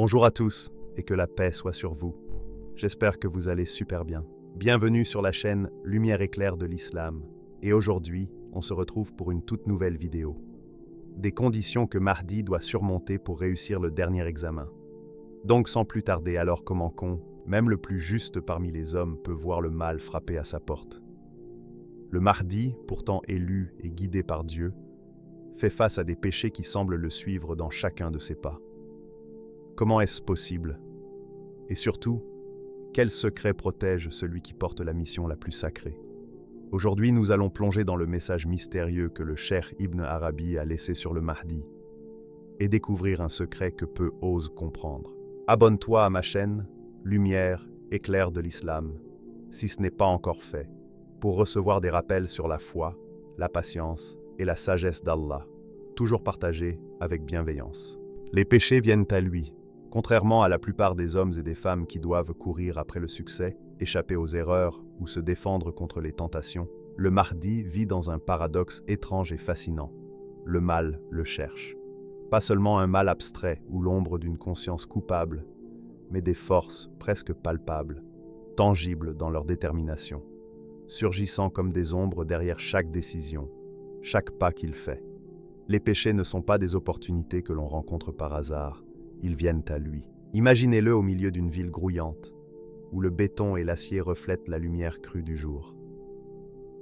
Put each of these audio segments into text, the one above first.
Bonjour à tous et que la paix soit sur vous. J'espère que vous allez super bien. Bienvenue sur la chaîne Lumière éclair de l'Islam. Et aujourd'hui, on se retrouve pour une toute nouvelle vidéo. Des conditions que Mahdi doit surmonter pour réussir le dernier examen. Donc sans plus tarder, alors comment même le plus juste parmi les hommes peut voir le mal frapper à sa porte. Le Mahdi, pourtant élu et guidé par Dieu, fait face à des péchés qui semblent le suivre dans chacun de ses pas. Comment est-ce possible? Et surtout, quel secret protège celui qui porte la mission la plus sacrée? Aujourd'hui, nous allons plonger dans le message mystérieux que le cheikh Ibn Arabi a laissé sur le Mahdi et découvrir un secret que peu osent comprendre. Abonne-toi à ma chaîne Lumière éclair de l'Islam, si ce n'est pas encore fait, pour recevoir des rappels sur la foi, la patience et la sagesse d'Allah, toujours partagés avec bienveillance. Les péchés viennent à lui. Contrairement à la plupart des hommes et des femmes qui doivent courir après le succès, échapper aux erreurs ou se défendre contre les tentations, le Mahdi vit dans un paradoxe étrange et fascinant. Le mal le cherche. Pas seulement un mal abstrait ou l'ombre d'une conscience coupable, mais des forces presque palpables, tangibles dans leur détermination, surgissant comme des ombres derrière chaque décision, chaque pas qu'il fait. Les péchés ne sont pas des opportunités que l'on rencontre par hasard, ils viennent à lui. Imaginez-le au milieu d'une ville grouillante, où le béton et l'acier reflètent la lumière crue du jour.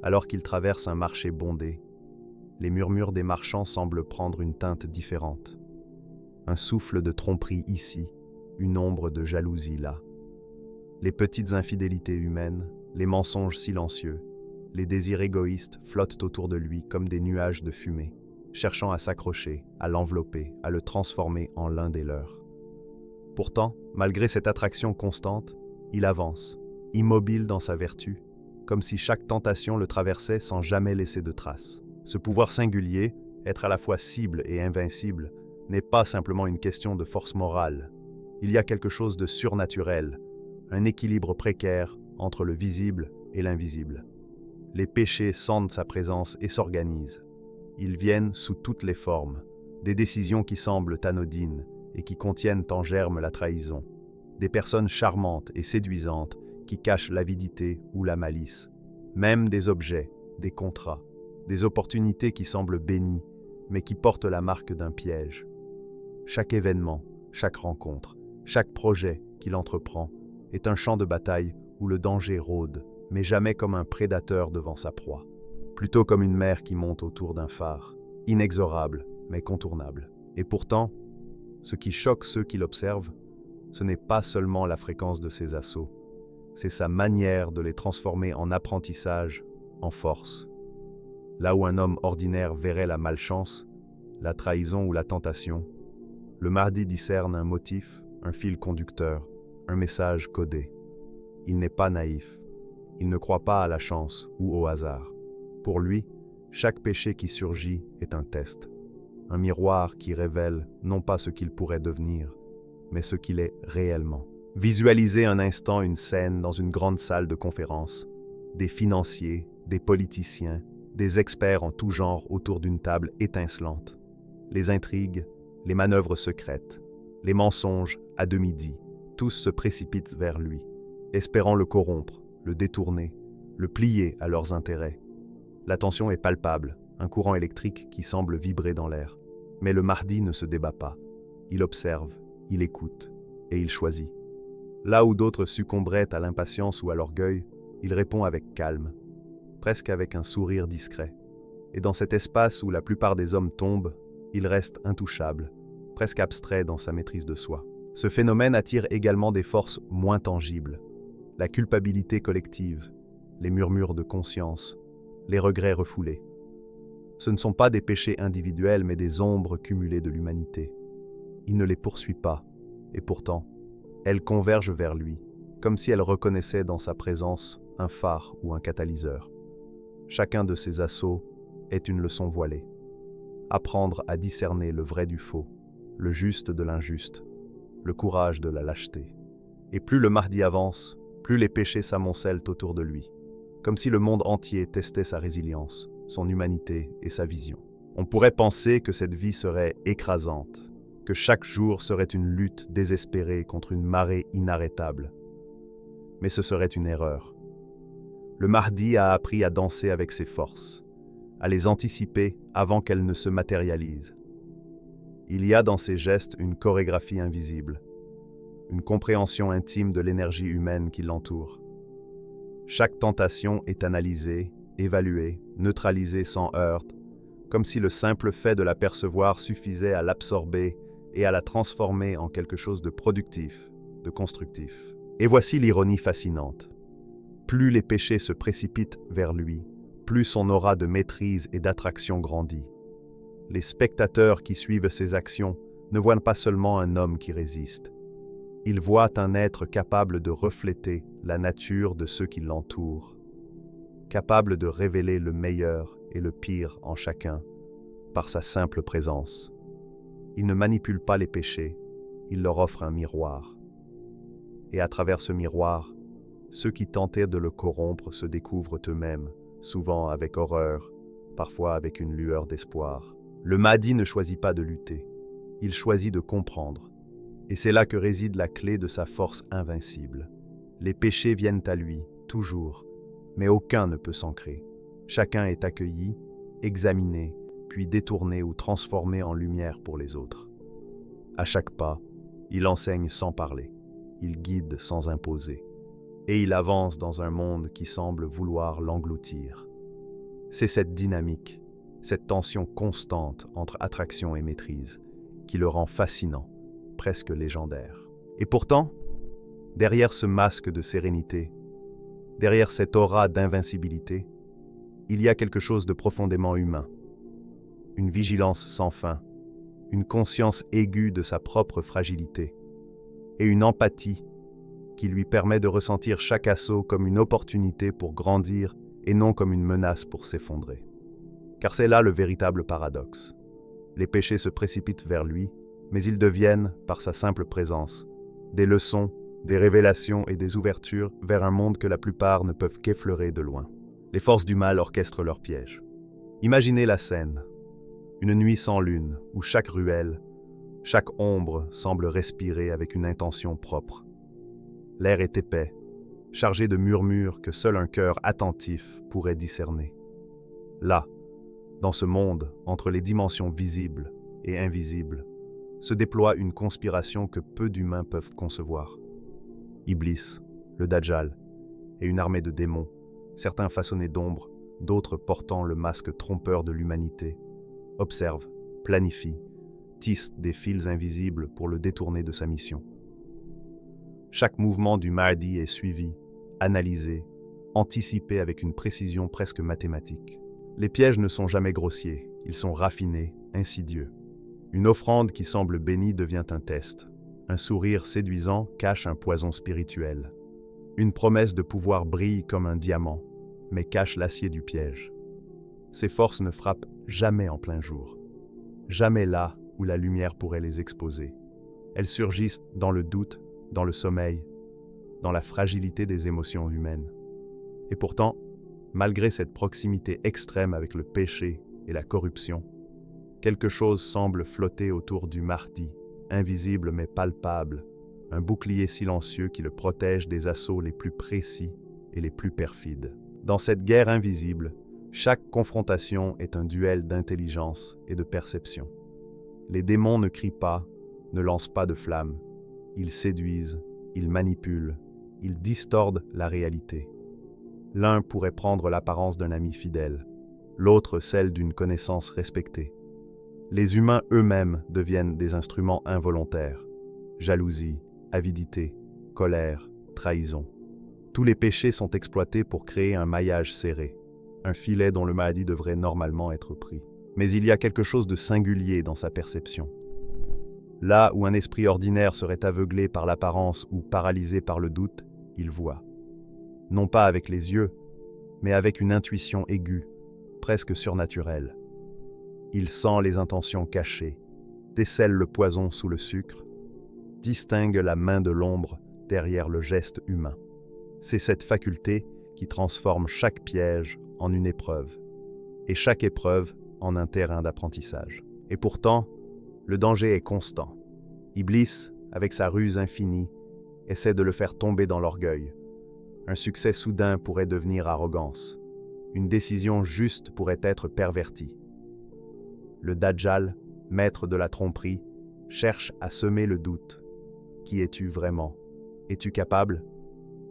Alors qu'il traverse un marché bondé, les murmures des marchands semblent prendre une teinte différente. Un souffle de tromperie ici, une ombre de jalousie là. Les petites infidélités humaines, les mensonges silencieux, les désirs égoïstes flottent autour de lui comme des nuages de fumée, cherchant à s'accrocher, à l'envelopper, à le transformer en l'un des leurs. Pourtant, malgré cette attraction constante, il avance, immobile dans sa vertu, comme si chaque tentation le traversait sans jamais laisser de traces. Ce pouvoir singulier, être à la fois cible et invincible, n'est pas simplement une question de force morale. Il y a quelque chose de surnaturel, un équilibre précaire entre le visible et l'invisible. Les péchés sentent sa présence et s'organisent. Ils viennent sous toutes les formes, des décisions qui semblent anodines et qui contiennent en germe la trahison, des personnes charmantes et séduisantes qui cachent l'avidité ou la malice, même des objets, des contrats, des opportunités qui semblent bénies, mais qui portent la marque d'un piège. Chaque événement, chaque rencontre, chaque projet qu'il entreprend est un champ de bataille où le danger rôde, mais jamais comme un prédateur devant sa proie. Plutôt comme une mer qui monte autour d'un phare, inexorable mais contournable. Et pourtant, ce qui choque ceux qui l'observent, ce n'est pas seulement la fréquence de ses assauts, c'est sa manière de les transformer en apprentissage, en force. Là où un homme ordinaire verrait la malchance, la trahison ou la tentation, le Mahdi discerne un motif, un fil conducteur, un message codé. Il n'est pas naïf, il ne croit pas à la chance ou au hasard. Pour lui, chaque péché qui surgit est un test, un miroir qui révèle non pas ce qu'il pourrait devenir, mais ce qu'il est réellement. Visualisez un instant une scène dans une grande salle de conférence, des financiers, des politiciens, des experts en tout genre autour d'une table étincelante. Les intrigues, les manœuvres secrètes, les mensonges à demi dits, tous se précipitent vers lui, espérant le corrompre, le détourner, le plier à leurs intérêts. La tension est palpable, un courant électrique qui semble vibrer dans l'air. Mais le Mahdi ne se débat pas. Il observe, il écoute, et il choisit. Là où d'autres succomberaient à l'impatience ou à l'orgueil, il répond avec calme, presque avec un sourire discret. Et dans cet espace où la plupart des hommes tombent, il reste intouchable, presque abstrait dans sa maîtrise de soi. Ce phénomène attire également des forces moins tangibles. La culpabilité collective, les murmures de conscience, les regrets refoulés. Ce ne sont pas des péchés individuels, mais des ombres cumulées de l'humanité. Il ne les poursuit pas, et pourtant, elles convergent vers lui, comme si elles reconnaissaient dans sa présence un phare ou un catalyseur. Chacun de ces assauts est une leçon voilée. Apprendre à discerner le vrai du faux, le juste de l'injuste, le courage de la lâcheté. Et plus le Mahdi avance, plus les péchés s'amoncellent autour de lui, comme si le monde entier testait sa résilience, son humanité et sa vision. On pourrait penser que cette vie serait écrasante, que chaque jour serait une lutte désespérée contre une marée inarrêtable. Mais ce serait une erreur. Le Mahdi a appris à danser avec ses forces, à les anticiper avant qu'elles ne se matérialisent. Il y a dans ses gestes une chorégraphie invisible, une compréhension intime de l'énergie humaine qui l'entoure. Chaque tentation est analysée, évaluée, neutralisée sans heurts, comme si le simple fait de la percevoir suffisait à l'absorber et à la transformer en quelque chose de productif, de constructif. Et voici l'ironie fascinante. Plus les péchés se précipitent vers lui, plus son aura de maîtrise et d'attraction grandit. Les spectateurs qui suivent ses actions ne voient pas seulement un homme qui résiste. Ils voient un être capable de refléter la nature de ceux qui l'entourent, capable de révéler le meilleur et le pire en chacun par sa simple présence. Il ne manipule pas les péchés, il leur offre un miroir. Et à travers ce miroir, ceux qui tentaient de le corrompre se découvrent eux-mêmes, souvent avec horreur, parfois avec une lueur d'espoir. Le Mahdi ne choisit pas de lutter, il choisit de comprendre. Et c'est là que réside la clé de sa force invincible. Les péchés viennent à lui, toujours, mais aucun ne peut s'ancrer. Chacun est accueilli, examiné, puis détourné ou transformé en lumière pour les autres. À chaque pas, il enseigne sans parler, il guide sans imposer, et il avance dans un monde qui semble vouloir l'engloutir. C'est cette dynamique, cette tension constante entre attraction et maîtrise, qui le rend fascinant, presque légendaire. Et pourtant, derrière ce masque de sérénité, derrière cette aura d'invincibilité, il y a quelque chose de profondément humain. Une vigilance sans fin, une conscience aiguë de sa propre fragilité, et une empathie qui lui permet de ressentir chaque assaut comme une opportunité pour grandir et non comme une menace pour s'effondrer. Car c'est là le véritable paradoxe. Les péchés se précipitent vers lui, mais ils deviennent, par sa simple présence, des leçons, des révélations et des ouvertures vers un monde que la plupart ne peuvent qu'effleurer de loin. Les forces du mal orchestrent leurs pièges. Imaginez la scène, une nuit sans lune, où chaque ruelle, chaque ombre semble respirer avec une intention propre. L'air est épais, chargé de murmures que seul un cœur attentif pourrait discerner. Là, dans ce monde, entre les dimensions visibles et invisibles, se déploie une conspiration que peu d'humains peuvent concevoir. Iblis, le Dajjal, et une armée de démons, certains façonnés d'ombre, d'autres portant le masque trompeur de l'humanité, observent, planifient, tissent des fils invisibles pour le détourner de sa mission. Chaque mouvement du Mahdi est suivi, analysé, anticipé avec une précision presque mathématique. Les pièges ne sont jamais grossiers, ils sont raffinés, insidieux. Une offrande qui semble bénie devient un test. Un sourire séduisant cache un poison spirituel. Une promesse de pouvoir brille comme un diamant, mais cache l'acier du piège. Ces forces ne frappent jamais en plein jour. Jamais là où la lumière pourrait les exposer. Elles surgissent dans le doute, dans le sommeil, dans la fragilité des émotions humaines. Et pourtant, malgré cette proximité extrême avec le péché et la corruption, quelque chose semble flotter autour du Mahdi, invisible mais palpable, un bouclier silencieux qui le protège des assauts les plus précis et les plus perfides. Dans cette guerre invisible, chaque confrontation est un duel d'intelligence et de perception. Les démons ne crient pas, ne lancent pas de flammes. Ils séduisent, ils manipulent, ils distordent la réalité. L'un pourrait prendre l'apparence d'un ami fidèle, l'autre celle d'une connaissance respectée. Les humains eux-mêmes deviennent des instruments involontaires. Jalousie, avidité, colère, trahison. Tous les péchés sont exploités pour créer un maillage serré, un filet dont le Mahdi devrait normalement être pris. Mais il y a quelque chose de singulier dans sa perception. Là où un esprit ordinaire serait aveuglé par l'apparence ou paralysé par le doute, il voit. Non pas avec les yeux, mais avec une intuition aiguë, presque surnaturelle. Il sent les intentions cachées, décèle le poison sous le sucre, distingue la main de l'ombre derrière le geste humain. C'est cette faculté qui transforme chaque piège en une épreuve, et chaque épreuve en un terrain d'apprentissage. Et pourtant, le danger est constant. Iblis, avec sa ruse infinie, essaie de le faire tomber dans l'orgueil. Un succès soudain pourrait devenir arrogance. Une décision juste pourrait être pervertie. Le Dajjal, maître de la tromperie, cherche à semer le doute. Qui es-tu vraiment? Es-tu capable?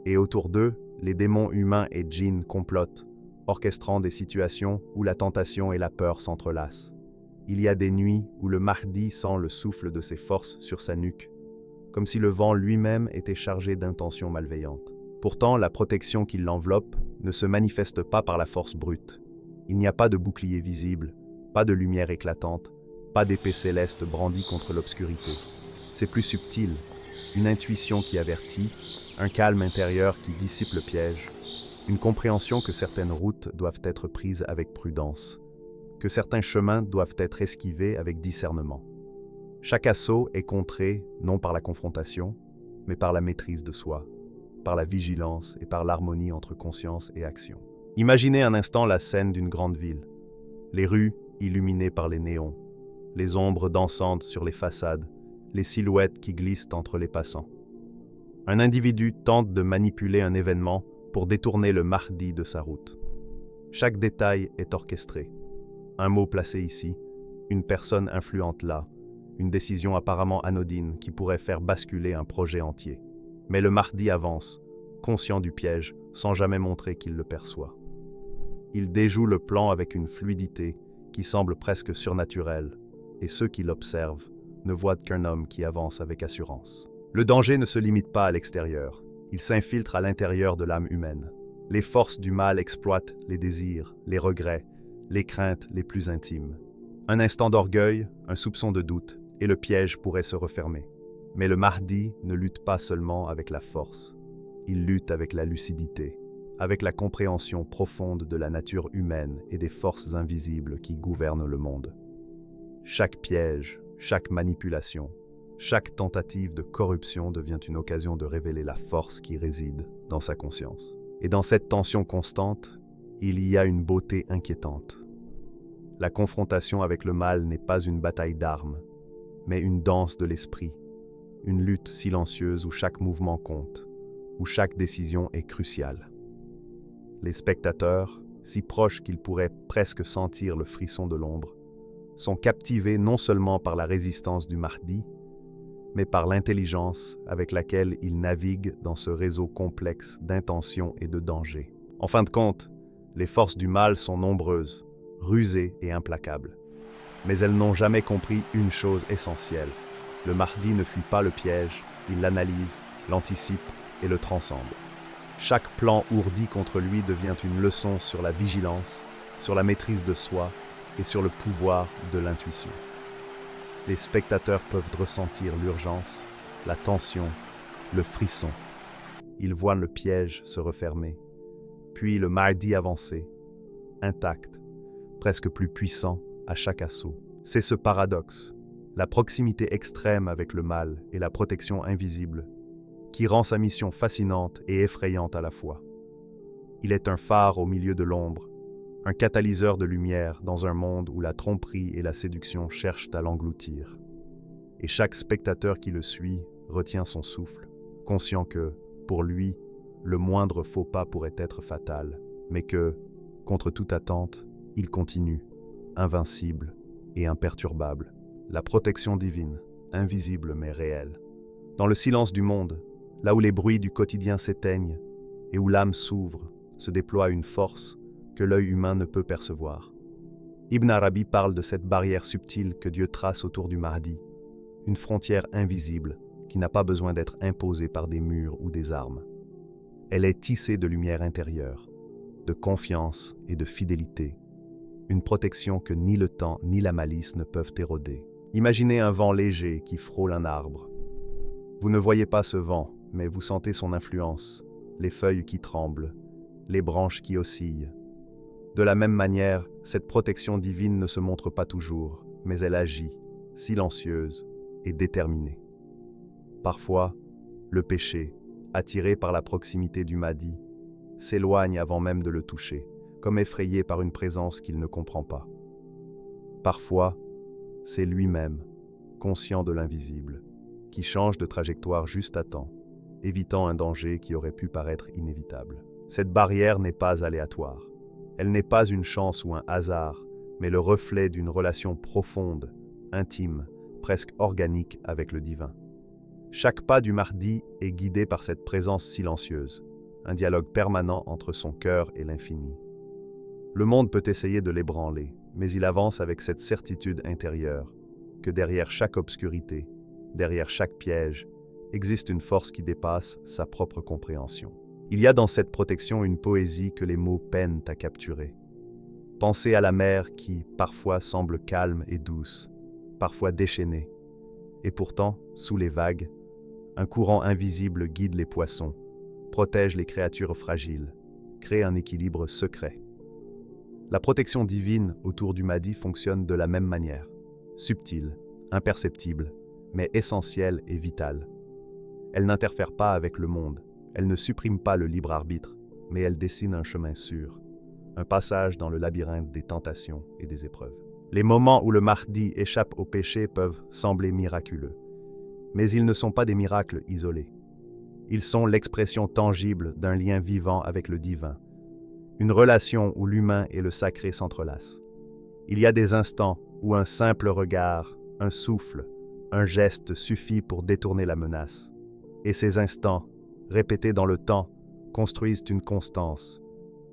Et autour d'eux, les démons humains et djinns complotent, orchestrant des situations où la tentation et la peur s'entrelacent. Il y a des nuits où le Mahdi sent le souffle de ses forces sur sa nuque, comme si le vent lui-même était chargé d'intentions malveillantes. Pourtant, la protection qui l'enveloppe ne se manifeste pas par la force brute. Il n'y a pas de bouclier visible, pas de lumière éclatante, pas d'épée céleste brandie contre l'obscurité. C'est plus subtil, une intuition qui avertit, un calme intérieur qui dissipe le piège, une compréhension que certaines routes doivent être prises avec prudence, que certains chemins doivent être esquivés avec discernement. Chaque assaut est contré non par la confrontation, mais par la maîtrise de soi, par la vigilance et par l'harmonie entre conscience et action. Imaginez un instant la scène d'une grande ville. Les rues illuminées par les néons, les ombres dansantes sur les façades, les silhouettes qui glissent entre les passants. Un individu tente de manipuler un événement pour détourner le Mahdi de sa route. Chaque détail est orchestré. Un mot placé ici, une personne influente là, une décision apparemment anodine qui pourrait faire basculer un projet entier. Mais le Mahdi avance, conscient du piège, sans jamais montrer qu'il le perçoit. Il déjoue le plan avec une fluidité qui semble presque surnaturelle, et ceux qui l'observent ne voient qu'un homme qui avance avec assurance. Le danger ne se limite pas à l'extérieur, il s'infiltre à l'intérieur de l'âme humaine. Les forces du mal exploitent les désirs, les regrets, les craintes les plus intimes. Un instant d'orgueil, un soupçon de doute, et le piège pourrait se refermer. Mais le Mahdi ne lutte pas seulement avec la force, il lutte avec la lucidité, avec la compréhension profonde de la nature humaine et des forces invisibles qui gouvernent le monde. Chaque piège, chaque manipulation, chaque tentative de corruption devient une occasion de révéler la force qui réside dans sa conscience. Et dans cette tension constante, il y a une beauté inquiétante. La confrontation avec le mal n'est pas une bataille d'armes, mais une danse de l'esprit, une lutte silencieuse où chaque mouvement compte, où chaque décision est cruciale. Les spectateurs, si proches qu'ils pourraient presque sentir le frisson de l'ombre, sont captivés non seulement par la résistance du Mahdi, mais par l'intelligence avec laquelle il navigue dans ce réseau complexe d'intentions et de dangers. En fin de compte, les forces du mal sont nombreuses, rusées et implacables. Mais elles n'ont jamais compris une chose essentielle. Le Mahdi ne fuit pas le piège, il l'analyse, l'anticipe et le transcende. Chaque plan ourdi contre lui devient une leçon sur la vigilance, sur la maîtrise de soi et sur le pouvoir de l'intuition. Les spectateurs peuvent ressentir l'urgence, la tension, le frisson. Ils voient le piège se refermer, puis le Mahdi avancer, intact, presque plus puissant à chaque assaut. C'est ce paradoxe, la proximité extrême avec le mal et la protection invisible, qui rend sa mission fascinante et effrayante à la fois. Il est un phare au milieu de l'ombre, un catalyseur de lumière dans un monde où la tromperie et la séduction cherchent à l'engloutir. Et chaque spectateur qui le suit retient son souffle, conscient que, pour lui, le moindre faux pas pourrait être fatal, mais que, contre toute attente, il continue, invincible et imperturbable. La protection divine, invisible mais réelle. Dans le silence du monde, là où les bruits du quotidien s'éteignent et où l'âme s'ouvre, se déploie une force que l'œil humain ne peut percevoir. Ibn Arabi parle de cette barrière subtile que Dieu trace autour du Mahdi, une frontière invisible qui n'a pas besoin d'être imposée par des murs ou des armes. Elle est tissée de lumière intérieure, de confiance et de fidélité, une protection que ni le temps ni la malice ne peuvent éroder. Imaginez un vent léger qui frôle un arbre. Vous ne voyez pas ce vent, mais vous sentez son influence, les feuilles qui tremblent, les branches qui oscillent. De la même manière, cette protection divine ne se montre pas toujours, mais elle agit, silencieuse et déterminée. Parfois, le péché, attiré par la proximité du Mahdi, s'éloigne avant même de le toucher, comme effrayé par une présence qu'il ne comprend pas. Parfois, c'est lui-même, conscient de l'invisible, qui change de trajectoire juste à temps, évitant un danger qui aurait pu paraître inévitable. Cette barrière n'est pas aléatoire. Elle n'est pas une chance ou un hasard, mais le reflet d'une relation profonde, intime, presque organique avec le divin. Chaque pas du Mahdi est guidé par cette présence silencieuse, un dialogue permanent entre son cœur et l'infini. Le monde peut essayer de l'ébranler, mais il avance avec cette certitude intérieure que derrière chaque obscurité, derrière chaque piège, existe une force qui dépasse sa propre compréhension. Il y a dans cette protection une poésie que les mots peinent à capturer. Pensez à la mer qui, parfois, semble calme et douce, parfois déchaînée. Et pourtant, sous les vagues, un courant invisible guide les poissons, protège les créatures fragiles, crée un équilibre secret. La protection divine autour du Mahdi fonctionne de la même manière, subtile, imperceptible, mais essentielle et vitale. Elle n'interfère pas avec le monde, elle ne supprime pas le libre arbitre, mais elle dessine un chemin sûr, un passage dans le labyrinthe des tentations et des épreuves. Les moments où le Mahdi échappe au péché peuvent sembler miraculeux, mais ils ne sont pas des miracles isolés. Ils sont l'expression tangible d'un lien vivant avec le divin, une relation où l'humain et le sacré s'entrelacent. Il y a des instants où un simple regard, un souffle, un geste suffit pour détourner la menace. Et ces instants, répétés dans le temps, construisent une constance,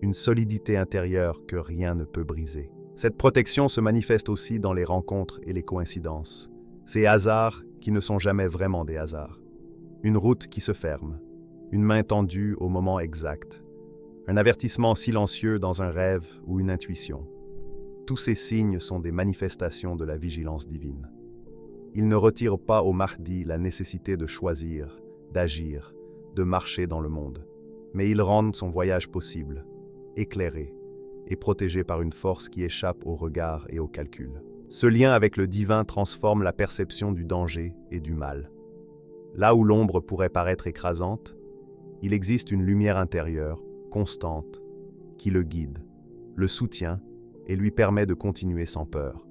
une solidité intérieure que rien ne peut briser. Cette protection se manifeste aussi dans les rencontres et les coïncidences, ces hasards qui ne sont jamais vraiment des hasards. Une route qui se ferme, une main tendue au moment exact, un avertissement silencieux dans un rêve ou une intuition. Tous ces signes sont des manifestations de la vigilance divine. Ils ne retirent pas au Mahdi la nécessité de choisir, d'agir, de marcher dans le monde, mais ils rendent son voyage possible, éclairé et protégé par une force qui échappe au regard et au calcul. Ce lien avec le divin transforme la perception du danger et du mal. Là où l'ombre pourrait paraître écrasante, il existe une lumière intérieure, constante, qui le guide, le soutient et lui permet de continuer sans peur.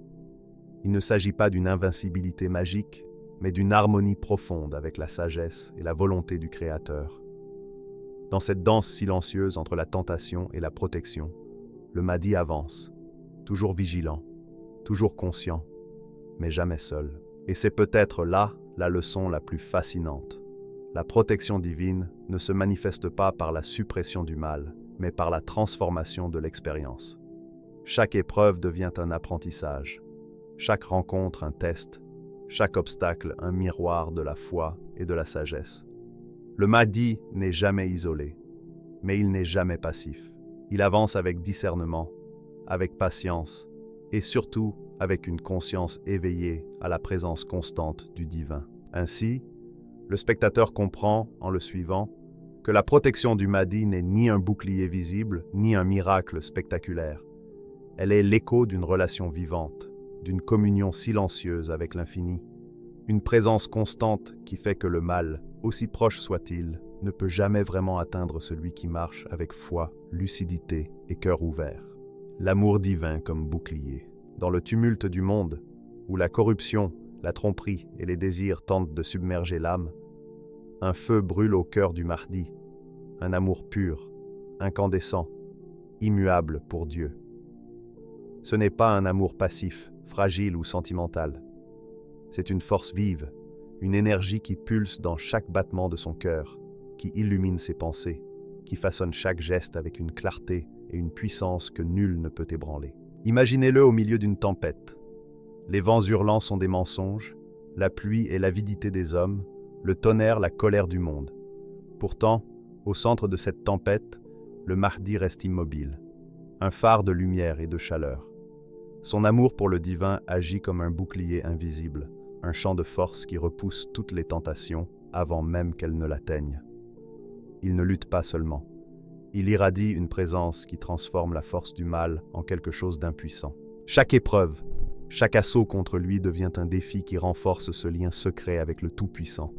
Il ne s'agit pas d'une invincibilité magique, mais d'une harmonie profonde avec la sagesse et la volonté du Créateur. Dans cette danse silencieuse entre la tentation et la protection, le Mahdi avance, toujours vigilant, toujours conscient, mais jamais seul. Et c'est peut-être là la leçon la plus fascinante. La protection divine ne se manifeste pas par la suppression du mal, mais par la transformation de l'expérience. Chaque épreuve devient un apprentissage, chaque rencontre un test, chaque obstacle un miroir de la foi et de la sagesse. Le Mahdi n'est jamais isolé, mais il n'est jamais passif. Il avance avec discernement, avec patience et surtout avec une conscience éveillée à la présence constante du divin. Ainsi, le spectateur comprend, en le suivant, que la protection du Mahdi n'est ni un bouclier visible, ni un miracle spectaculaire. Elle est l'écho d'une relation vivante, d'une communion silencieuse avec l'infini, une présence constante qui fait que le mal, aussi proche soit-il, ne peut jamais vraiment atteindre celui qui marche avec foi, lucidité et cœur ouvert. L'amour divin comme bouclier. Dans le tumulte du monde, où la corruption, la tromperie et les désirs tentent de submerger l'âme, un feu brûle au cœur du Mahdi, un amour pur, incandescent, immuable pour Dieu. Ce n'est pas un amour passif, fragile ou sentimental. C'est une force vive, une énergie qui pulse dans chaque battement de son cœur, qui illumine ses pensées, qui façonne chaque geste avec une clarté et une puissance que nul ne peut ébranler. Imaginez-le au milieu d'une tempête. Les vents hurlants sont des mensonges, la pluie est l'avidité des hommes, le tonnerre la colère du monde. Pourtant, au centre de cette tempête, le Mahdi reste immobile, un phare de lumière et de chaleur. Son amour pour le divin agit comme un bouclier invisible, un champ de force qui repousse toutes les tentations avant même qu'elles ne l'atteignent. Il ne lutte pas seulement. Il irradie une présence qui transforme la force du mal en quelque chose d'impuissant. Chaque épreuve, chaque assaut contre lui devient un défi qui renforce ce lien secret avec le Tout-Puissant.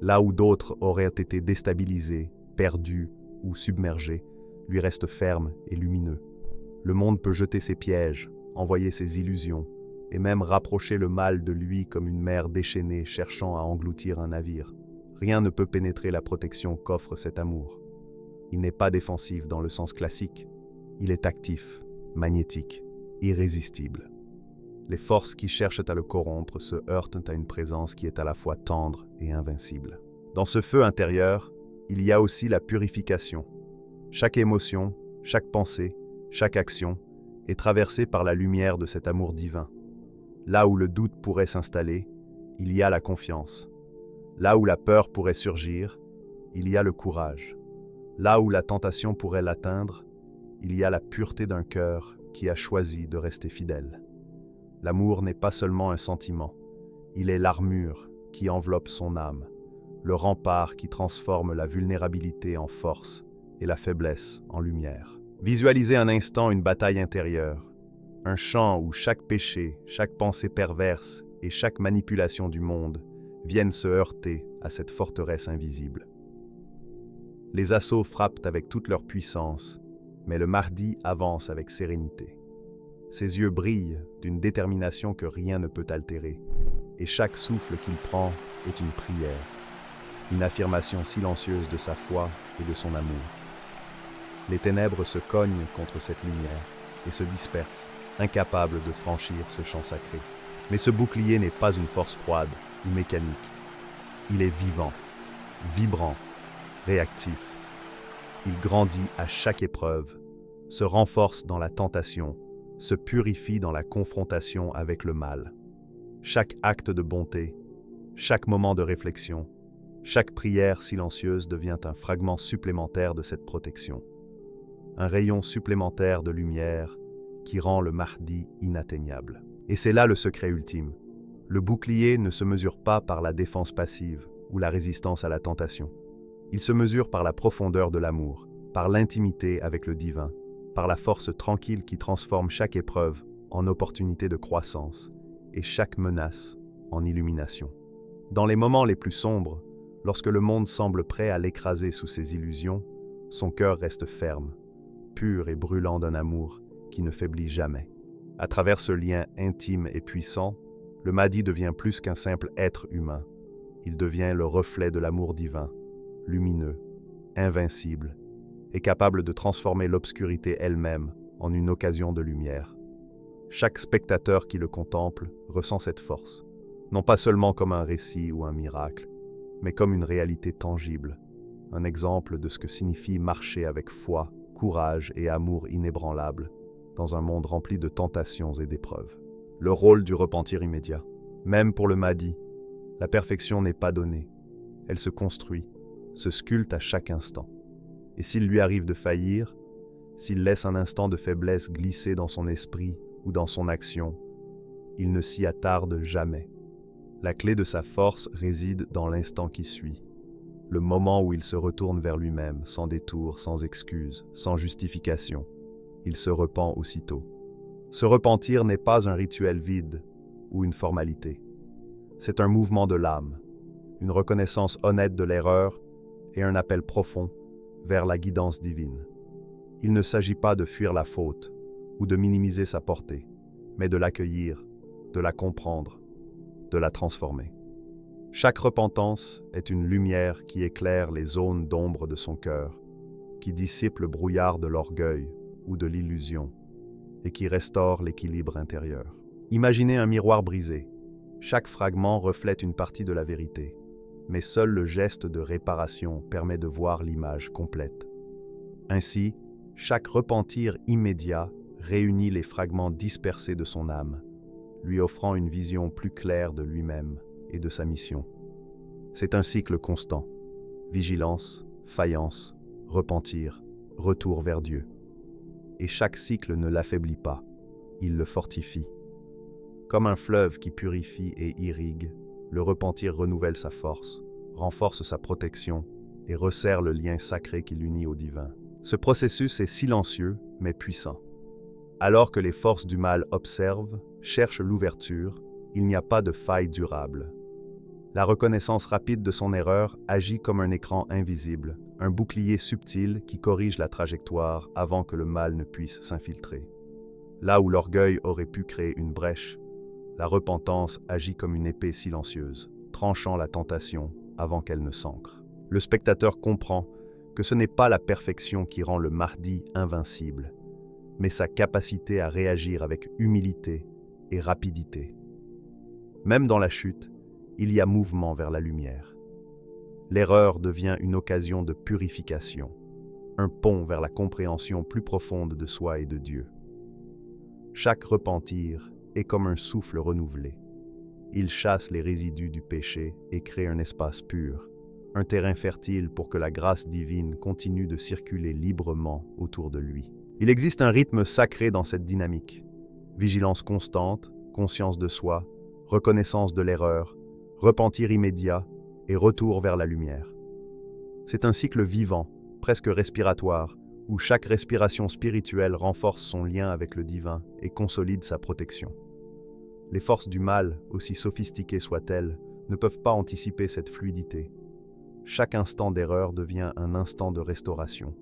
Là où d'autres auraient été déstabilisés, perdus ou submergés, lui reste ferme et lumineux. Le monde peut jeter ses pièges, envoyer ses illusions, et même rapprocher le mal de lui comme une mer déchaînée cherchant à engloutir un navire. Rien ne peut pénétrer la protection qu'offre cet amour. Il n'est pas défensif dans le sens classique, il est actif, magnétique, irrésistible. Les forces qui cherchent à le corrompre se heurtent à une présence qui est à la fois tendre et invincible. Dans ce feu intérieur, il y a aussi la purification. Chaque émotion, chaque pensée, chaque action est traversée par la lumière de cet amour divin. Là où le doute pourrait s'installer, il y a la confiance. Là où la peur pourrait surgir, il y a le courage. Là où la tentation pourrait l'atteindre, il y a la pureté d'un cœur qui a choisi de rester fidèle. L'amour n'est pas seulement un sentiment, il est l'armure qui enveloppe son âme, le rempart qui transforme la vulnérabilité en force et la faiblesse en lumière. Visualisez un instant une bataille intérieure, un champ où chaque péché, chaque pensée perverse et chaque manipulation du monde viennent se heurter à cette forteresse invisible. Les assauts frappent avec toute leur puissance, mais le Mahdi avance avec sérénité. Ses yeux brillent d'une détermination que rien ne peut altérer, et chaque souffle qu'il prend est une prière, une affirmation silencieuse de sa foi et de son amour. Les ténèbres se cognent contre cette lumière et se dispersent, incapables de franchir ce champ sacré. Mais ce bouclier n'est pas une force froide ou mécanique. Il est vivant, vibrant, réactif. Il grandit à chaque épreuve, se renforce dans la tentation, se purifie dans la confrontation avec le mal. Chaque acte de bonté, chaque moment de réflexion, chaque prière silencieuse devient un fragment supplémentaire de cette protection. Un rayon supplémentaire de lumière qui rend le Mahdi inatteignable. Et c'est là le secret ultime. Le bouclier ne se mesure pas par la défense passive ou la résistance à la tentation. Il se mesure par la profondeur de l'amour, par l'intimité avec le divin, par la force tranquille qui transforme chaque épreuve en opportunité de croissance et chaque menace en illumination. Dans les moments les plus sombres, lorsque le monde semble prêt à l'écraser sous ses illusions, son cœur reste ferme, pur et brûlant d'un amour qui ne faiblit jamais. À travers ce lien intime et puissant, le Mahdi devient plus qu'un simple être humain. Il devient le reflet de l'amour divin, lumineux, invincible, et capable de transformer l'obscurité elle-même en une occasion de lumière. Chaque spectateur qui le contemple ressent cette force, non pas seulement comme un récit ou un miracle, mais comme une réalité tangible, un exemple de ce que signifie marcher avec foi, courage et amour inébranlable dans un monde rempli de tentations et d'épreuves. Le rôle du repentir immédiat. Même pour le Mahdi, la perfection n'est pas donnée. Elle se construit, se sculpte à chaque instant. Et s'il lui arrive de faillir, s'il laisse un instant de faiblesse glisser dans son esprit ou dans son action, il ne s'y attarde jamais. La clé de sa force réside dans l'instant qui suit, le moment où il se retourne vers lui-même, sans détour, sans excuse, sans justification. Il se repent aussitôt. Se repentir n'est pas un rituel vide ou une formalité. C'est un mouvement de l'âme, une reconnaissance honnête de l'erreur et un appel profond vers la guidance divine. Il ne s'agit pas de fuir la faute ou de minimiser sa portée, mais de l'accueillir, de la comprendre, de la transformer. Chaque repentance est une lumière qui éclaire les zones d'ombre de son cœur, qui dissipe le brouillard de l'orgueil ou de l'illusion, et qui restaure l'équilibre intérieur. Imaginez un miroir brisé. Chaque fragment reflète une partie de la vérité, mais seul le geste de réparation permet de voir l'image complète. Ainsi, chaque repentir immédiat réunit les fragments dispersés de son âme, lui offrant une vision plus claire de lui-même et de sa mission. C'est un cycle constant. Vigilance, faïence, repentir, retour vers Dieu. Et chaque cycle ne l'affaiblit pas, il le fortifie. Comme un fleuve qui purifie et irrigue, le repentir renouvelle sa force, renforce sa protection et resserre le lien sacré qui l'unit au divin. Ce processus est silencieux mais puissant. Alors que les forces du mal observent, cherchent l'ouverture, il n'y a pas de faille durable. La reconnaissance rapide de son erreur agit comme un écran invisible, un bouclier subtil qui corrige la trajectoire avant que le mal ne puisse s'infiltrer. Là où l'orgueil aurait pu créer une brèche, la repentance agit comme une épée silencieuse, tranchant la tentation avant qu'elle ne s'ancre. Le spectateur comprend que ce n'est pas la perfection qui rend le Mahdi invincible, mais sa capacité à réagir avec humilité et rapidité. Même dans la chute, il y a mouvement vers la lumière. L'erreur devient une occasion de purification, un pont vers la compréhension plus profonde de soi et de Dieu. Chaque repentir est comme un souffle renouvelé. Il chasse les résidus du péché et crée un espace pur, un terrain fertile pour que la grâce divine continue de circuler librement autour de lui. Il existe un rythme sacré dans cette dynamique. Vigilance constante, conscience de soi, reconnaissance de l'erreur, repentir immédiat et retour vers la lumière. C'est un cycle vivant, presque respiratoire, où chaque respiration spirituelle renforce son lien avec le divin et consolide sa protection. Les forces du mal, aussi sophistiquées soient-elles, ne peuvent pas anticiper cette fluidité. Chaque instant d'erreur devient un instant de restauration.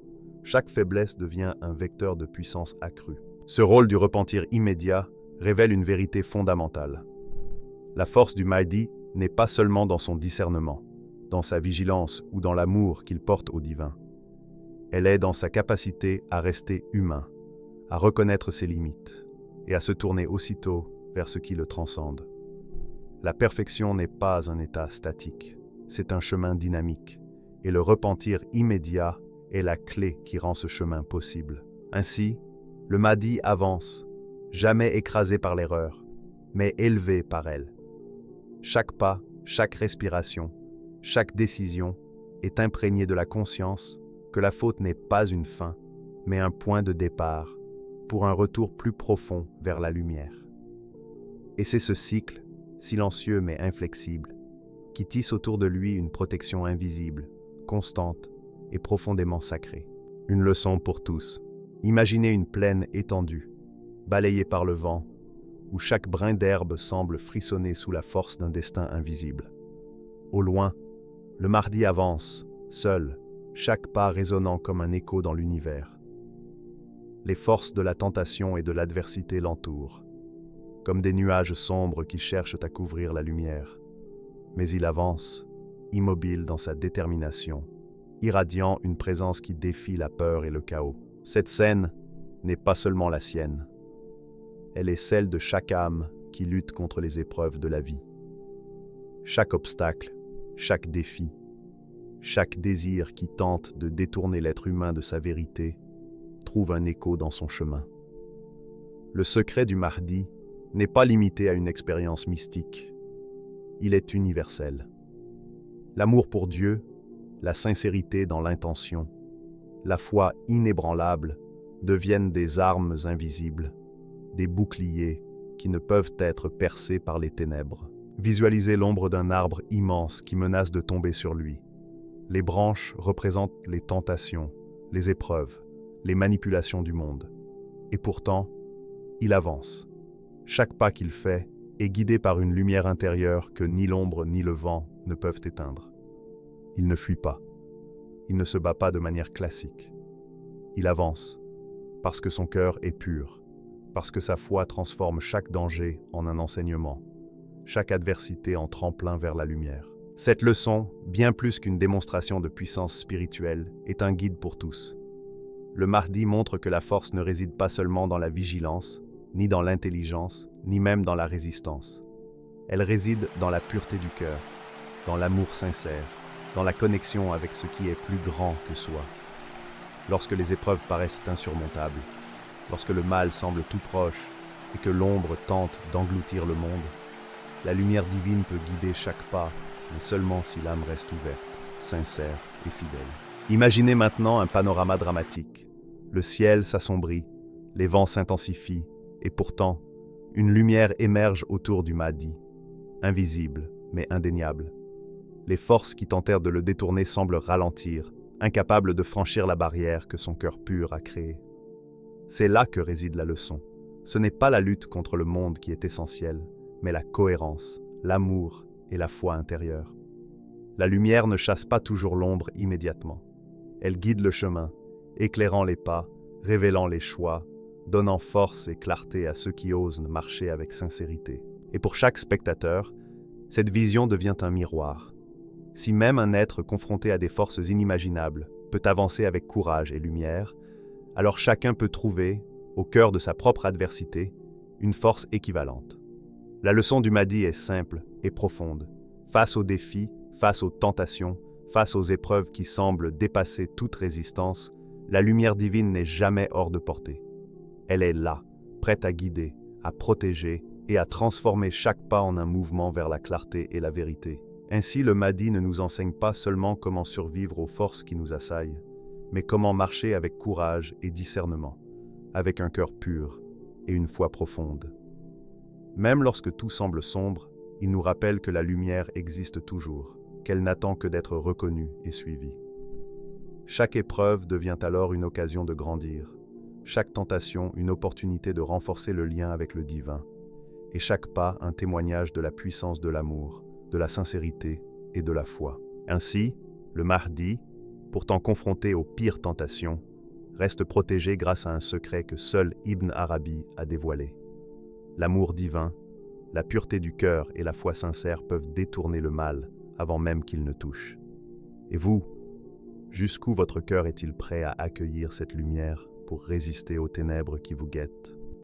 Chaque faiblesse devient un vecteur de puissance accrue. Ce rôle du repentir immédiat révèle une vérité fondamentale. La force du Mahdi n'est pas seulement dans son discernement, dans sa vigilance ou dans l'amour qu'il porte au divin. Elle est dans sa capacité à rester humain, à reconnaître ses limites et à se tourner aussitôt vers ce qui le transcende. La perfection n'est pas un état statique, c'est un chemin dynamique, et le repentir immédiat est la clé qui rend ce chemin possible. Ainsi, le Mahdi avance, jamais écrasé par l'erreur, mais élevé par elle. Chaque pas, chaque respiration, chaque décision est imprégnée de la conscience que la faute n'est pas une fin, mais un point de départ pour un retour plus profond vers la lumière. Et c'est ce cycle, silencieux mais inflexible, qui tisse autour de lui une protection invisible, constante et profondément sacrée. Une leçon pour tous. Imaginez une plaine étendue, balayée par le vent, où chaque brin d'herbe semble frissonner sous la force d'un destin invisible. Au loin, le Mahdi avance, seul, chaque pas résonnant comme un écho dans l'univers. Les forces de la tentation et de l'adversité l'entourent, comme des nuages sombres qui cherchent à couvrir la lumière. Mais il avance, immobile dans sa détermination, irradiant une présence qui défie la peur et le chaos. Cette scène n'est pas seulement la sienne. Elle est celle de chaque âme qui lutte contre les épreuves de la vie. Chaque obstacle, chaque défi, chaque désir qui tente de détourner l'être humain de sa vérité trouve un écho dans son chemin. Le secret du Mahdi n'est pas limité à une expérience mystique. Il est universel. L'amour pour Dieu, la sincérité dans l'intention, la foi inébranlable deviennent des armes invisibles, des boucliers qui ne peuvent être percés par les ténèbres. Visualisez l'ombre d'un arbre immense qui menace de tomber sur lui. Les branches représentent les tentations, les épreuves, les manipulations du monde. Et pourtant, il avance. Chaque pas qu'il fait est guidé par une lumière intérieure que ni l'ombre ni le vent ne peuvent éteindre. Il ne fuit pas. Il ne se bat pas de manière classique. Il avance parce que son cœur est pur, parce que sa foi transforme chaque danger en un enseignement, chaque adversité en tremplin vers la lumière. Cette leçon, bien plus qu'une démonstration de puissance spirituelle, est un guide pour tous. Le Mahdi montre que la force ne réside pas seulement dans la vigilance, ni dans l'intelligence, ni même dans la résistance. Elle réside dans la pureté du cœur, dans l'amour sincère, dans la connexion avec ce qui est plus grand que soi. Lorsque les épreuves paraissent insurmontables, lorsque le mal semble tout proche et que l'ombre tente d'engloutir le monde, la lumière divine peut guider chaque pas, mais seulement si l'âme reste ouverte, sincère et fidèle. Imaginez maintenant un panorama dramatique. Le ciel s'assombrit, les vents s'intensifient, et pourtant, une lumière émerge autour du Mahdi, invisible mais indéniable. Les forces qui tentèrent de le détourner semblent ralentir, incapables de franchir la barrière que son cœur pur a créée. C'est là que réside la leçon. Ce n'est pas la lutte contre le monde qui est essentielle, mais la cohérence, l'amour et la foi intérieure. La lumière ne chasse pas toujours l'ombre immédiatement. Elle guide le chemin, éclairant les pas, révélant les choix, donnant force et clarté à ceux qui osent marcher avec sincérité. Et pour chaque spectateur, cette vision devient un miroir. Si même un être confronté à des forces inimaginables peut avancer avec courage et lumière, alors chacun peut trouver, au cœur de sa propre adversité, une force équivalente. La leçon du Mahdi est simple et profonde. Face aux défis, face aux tentations, face aux épreuves qui semblent dépasser toute résistance, la lumière divine n'est jamais hors de portée. Elle est là, prête à guider, à protéger et à transformer chaque pas en un mouvement vers la clarté et la vérité. Ainsi, le Mahdi ne nous enseigne pas seulement comment survivre aux forces qui nous assaillent, mais comment marcher avec courage et discernement, avec un cœur pur et une foi profonde. Même lorsque tout semble sombre, il nous rappelle que la lumière existe toujours, qu'elle n'attend que d'être reconnue et suivie. Chaque épreuve devient alors une occasion de grandir, chaque tentation une opportunité de renforcer le lien avec le divin, et chaque pas un témoignage de la puissance de l'amour, de la sincérité et de la foi. Ainsi, le Mahdi, pourtant confronté aux pires tentations, reste protégé grâce à un secret que seul Ibn Arabi a dévoilé. L'amour divin, la pureté du cœur et la foi sincère peuvent détourner le mal avant même qu'il ne touche. Et vous, jusqu'où votre cœur est-il prêt à accueillir cette lumière pour résister aux ténèbres qui vous guettent ?